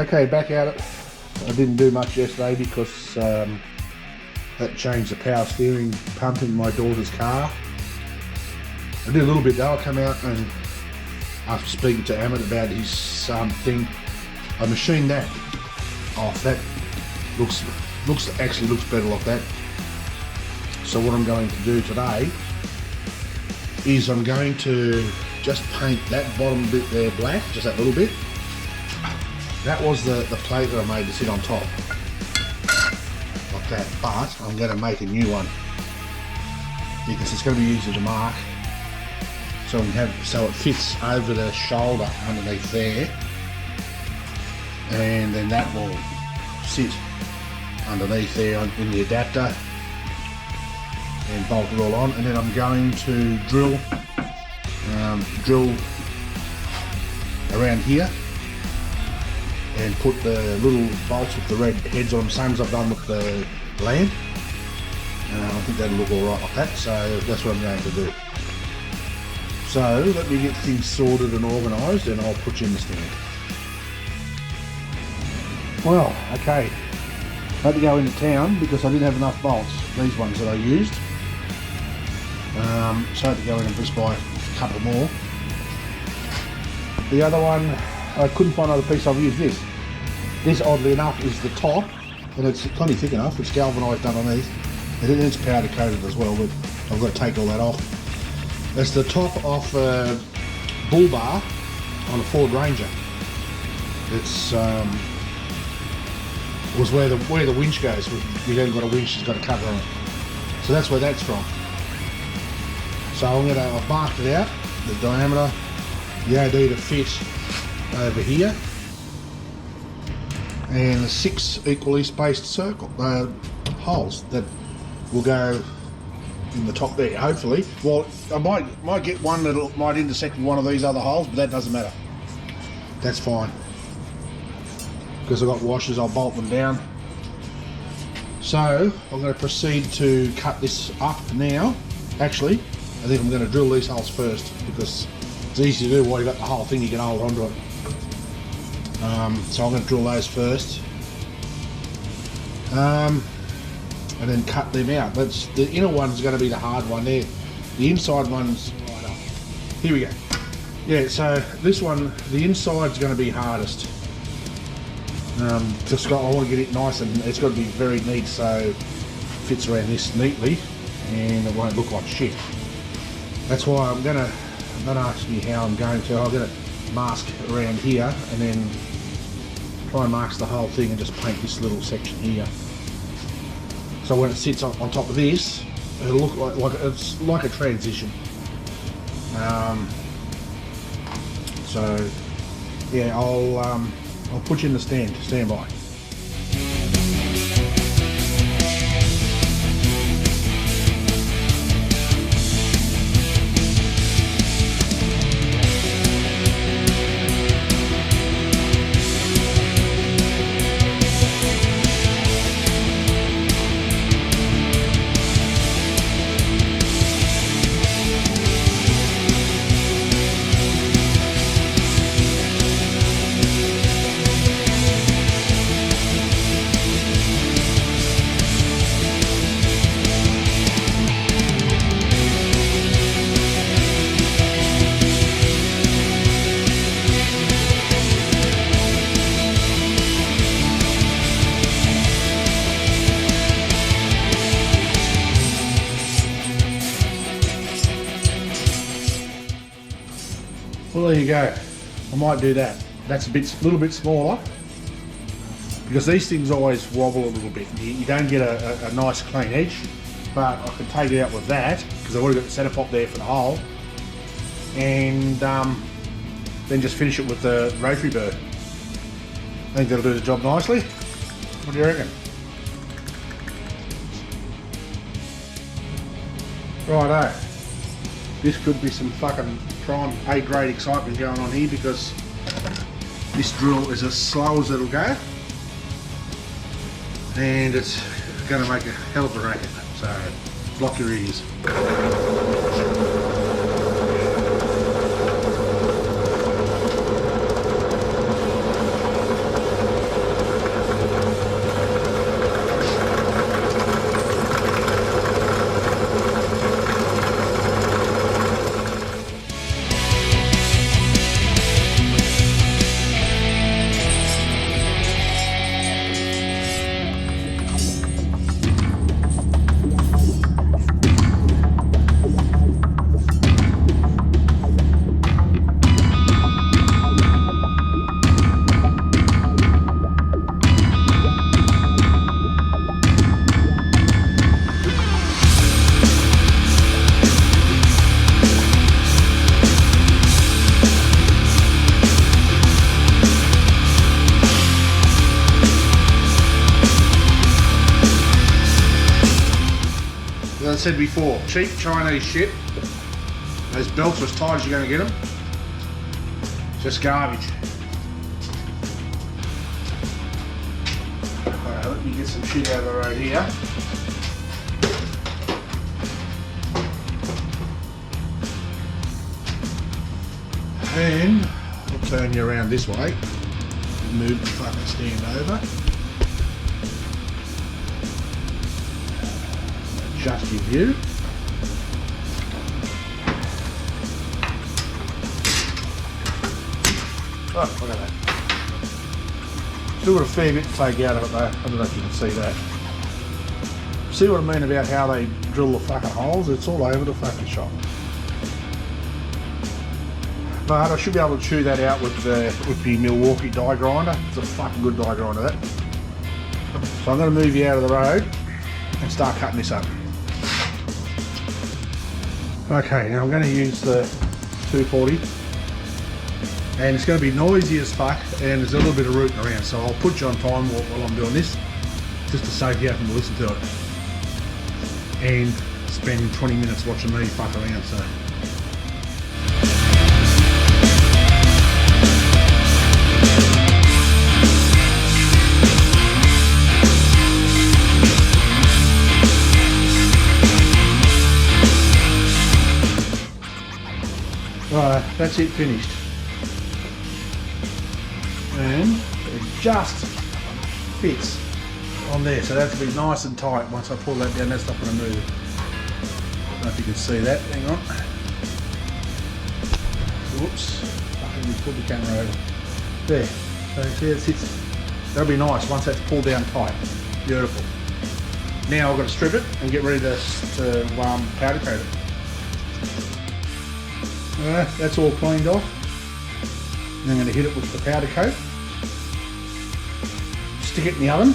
Okay, back at it. I didn't do much yesterday because that changed the power steering pump in my daughter's car. I did a little bit though. I come out and after speaking to Amit about his thing, I machined that off. That actually looks better like that. So what I'm going to do today is I'm going to just paint that bottom bit there black, just that little bit. That was the plate that I made to sit on top, like that, but I'm going to make a new one because it's going to be easier to mark. So it fits over the shoulder underneath there, and then that will sit underneath there in the adapter and bolt it all on. And then I'm going to drill around here and put the little bolts with the red heads on, same as I've done with the lamp. I think that'll look alright like that, so that's what I'm going to do. So let me get things sorted and organised and I'll put you in the stand. Well, okay, I had to go into town because I didn't have enough bolts, these ones that I used. So I had to go in and just buy a couple more. The other one, I couldn't find another piece. I've used this. This, oddly enough, is the top, and it's plenty thick enough. It's galvanised underneath, and then it's powder coated as well, but I've got to take all that off. That's the top off a bull bar on a Ford Ranger. It's was where the winch goes. You've even got a winch that's got a cover on it. So that's where that's from. So I've marked it out, the diameter, the AD to fit over here, and the 6 equally spaced holes that will go in the top there, hopefully. Well, I might get one that might intersect with one of these other holes, but that doesn't matter. That's fine. Because I've got washers, I'll bolt them down. So I'm going to proceed to cut this up now. Actually, I think I'm going to drill these holes first because it's easy to do while you've got the whole thing, you can hold onto it. So I'm going to drill those first. And then cut them out. That's the inner one's going to be the hard one there. The inside one's right up. Here we go. Yeah, so this one, the inside's going to be hardest. I want to get it nice and it's got to be very neat so it fits around this neatly and it won't look like shit. That's why I'm gonna, don't ask me how I'm going to, I'm gonna mask around here and then try and mask the whole thing and just paint this little section here. So when it sits on top of this, it'll look like it's like a transition. So yeah, I'll put you in the stand. Stand by. Well, there you go. I might do that. That's a little bit smaller because these things always wobble a little bit. You don't get a nice clean edge, but I can take it out with that because I've already got the centre pop there for the hole, and then just finish it with the rotary burr. I think that'll do the job nicely. What do you reckon? Righto. This could be some fucking prime A-grade excitement going on here because this drill is as slow as it'll go and it's going to make a hell of a racket, so block your ears. said before, cheap Chinese shit. Those belts are as tight as you're going to get them. Just garbage. Alright, let me get some shit out of the road here. And I'll turn you around this way. Move the fucking stand over. Adjust your view. Oh, look at that. Still got a fair bit to take out of it though. I don't know if you can see that. See what I mean about how they drill the fucking holes? It's all over the fucking shop. But I should be able to chew that out with the Milwaukee die grinder. It's a fucking good die grinder, that. So I'm going to move you out of the road and start cutting this up. Okay, now I'm going to use the 240. And it's going to be noisy as fuck, and there's a little bit of rooting around, so I'll put you on time while I'm doing this, just to save you having to listen to it. And spend 20 minutes watching me fuck around, so. Right, that's it finished. And it just fits on there, so that's to be nice and tight. Once I pull that down, that's not going to move. I don't know if you can see that. Hang on. Whoops. I think we pulled the camera over. There. So there it sits. That'll be nice once that's pulled down tight. Beautiful. Now I've got to strip it and get ready to powder coat it. That's all cleaned off. And I'm going to hit it with the powder coat. Stick it in the oven.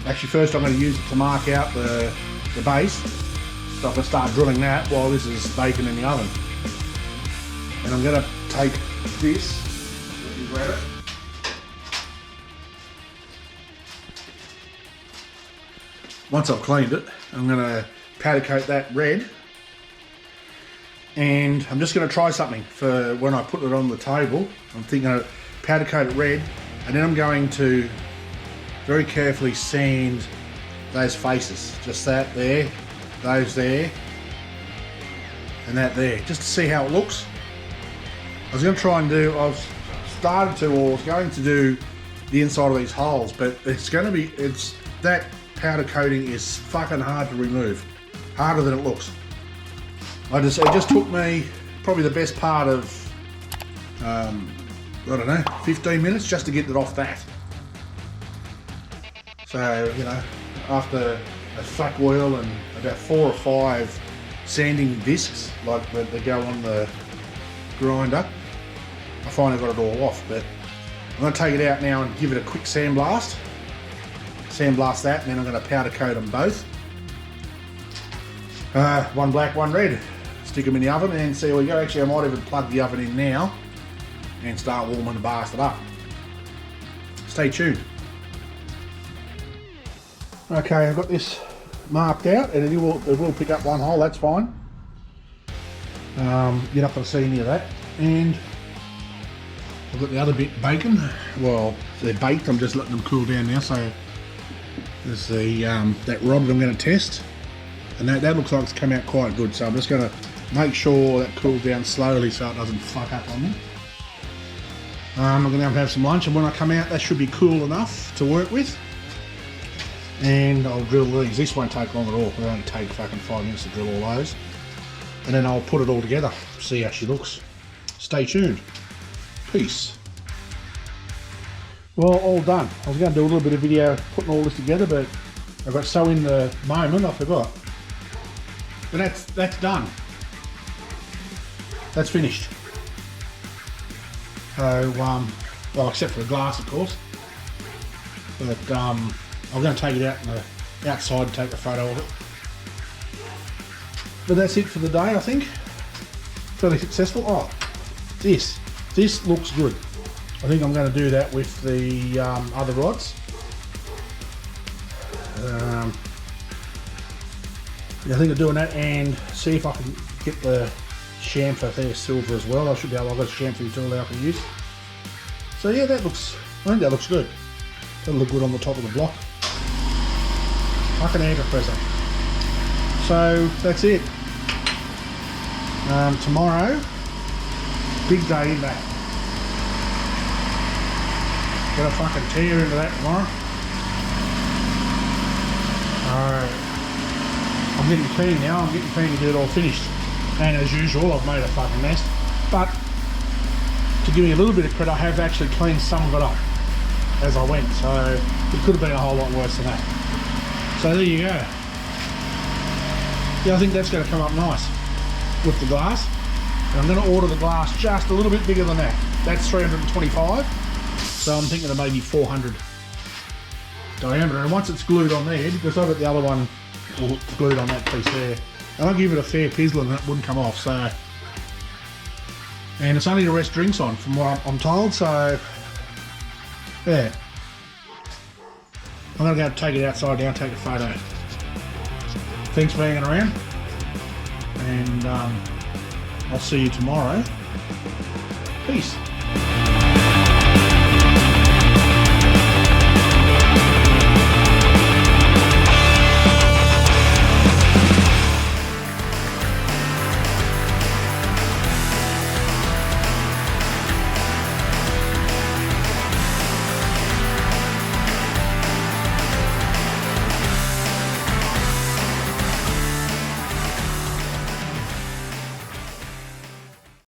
Actually, first I'm going to use it to mark out the base. So I can start drilling that while this is baking in the oven. And I'm going to take this. Let me grab it. Once I've cleaned it, I'm going to powder coat that red. And I'm just going to try something for when I put it on the table. I'm thinking of powder coat it red, and then I'm going to very carefully sand those faces. Just that there, those there, and that there, just to see how it looks. I was going to try and do, I was going to do the inside of these holes, but it's going to be, that powder coating is fucking hard to remove. Harder than it looks. It just took me probably the best part of, I don't know, 15 minutes just to get it off that. So, you know, after a fuck wheel and about 4 or 5 sanding discs, like they go on the grinder, I finally got it all off. But I'm going to take it out now and give it a quick sandblast. Sandblast that, and then I'm going to powder coat them both. One black, one red. Stick them in the oven and see how we go. Actually, I might even plug the oven in now and start warming the bastard up. Stay tuned. Okay, I've got this marked out, and it will pick up one hole. That's fine. You're not going to see any of that. And I've got the other bit bacon. Well, they're baked. I'm just letting them cool down now. So there's the that rod that I'm going to test, and that looks like it's come out quite good. So I'm just going to make sure that cools down slowly so it doesn't fuck up on me. I'm going to have some lunch, and when I come out that should be cool enough to work with. And I'll drill these. This won't take long at all. It'll only take fucking 5 minutes to drill all those. And then I'll put it all together, see how she looks. Stay tuned. Peace. Well, all done. I was going to do a little bit of video putting all this together, but I got so in the moment I forgot. But that's done. That's finished. So, well, except for the glass, of course. But I'm going to take it out in the outside and take a photo of it. But that's it for the day, I think. Fairly successful. Oh, this looks good. I think I'm going to do that with the other rods. I think of doing that and see if I can get the chamfer there silver as well. I should be able. I've got a chamfer tool there I can use. So yeah, I think that looks good. That'll look good on the top of the block. Like an antipressor. So that's it. Tomorrow, big day in that. Got to fucking tear into that tomorrow. Alright. I'm getting keen now. I'm getting keen to get it all finished. And as usual, I've made a fucking mess. But to give me a little bit of credit, I have actually cleaned some of it up as I went. So it could have been a whole lot worse than that. So there you go. Yeah, I think that's going to come up nice with the glass. And I'm going to order the glass just a little bit bigger than that. That's 325. So I'm thinking of maybe 400 diameter. And once it's glued on there, because I've got the other one glued on that piece there, and I'll give it a fair pizzle and it wouldn't come off. So, and it's only to rest drinks on from what I'm told. So yeah, I'm going to go take it outside now, take a photo. Thanks for hanging around, and I'll see you tomorrow. Peace.